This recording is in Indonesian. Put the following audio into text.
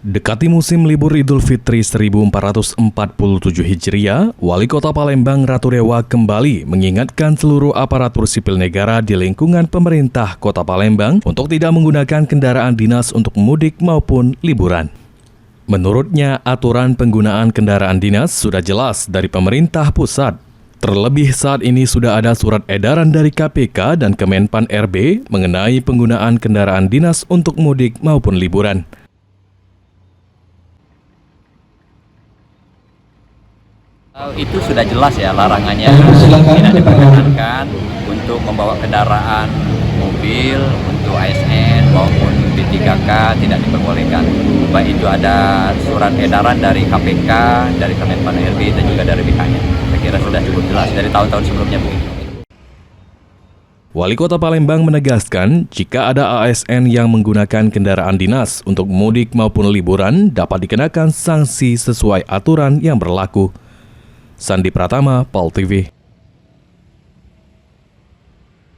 Dekati musim libur Idul Fitri 1447 Hijriah, Wali Kota Palembang Ratu Dewa kembali mengingatkan seluruh aparatur sipil negara di lingkungan pemerintah Kota Palembang untuk tidak menggunakan kendaraan dinas untuk mudik maupun liburan. Menurutnya, aturan penggunaan kendaraan dinas sudah jelas dari pemerintah pusat. Terlebih saat ini sudah ada surat edaran dari KPK dan Kemenpan RB mengenai penggunaan kendaraan dinas untuk mudik maupun liburan. Itu sudah jelas ya larangannya, tidak diperkenankan untuk membawa kendaraan mobil untuk ASN maupun B3K tidak diperbolehkan. Baik itu ada surat edaran dari KPK, dari Kemenpan RB dan juga dari BKN. Saya kira sudah cukup jelas dari tahun-tahun sebelumnya begitu. Wali Kota Palembang menegaskan jika ada ASN yang menggunakan kendaraan dinas untuk mudik maupun liburan dapat dikenakan sanksi sesuai aturan yang berlaku. Sandi Pratama, PAL TV.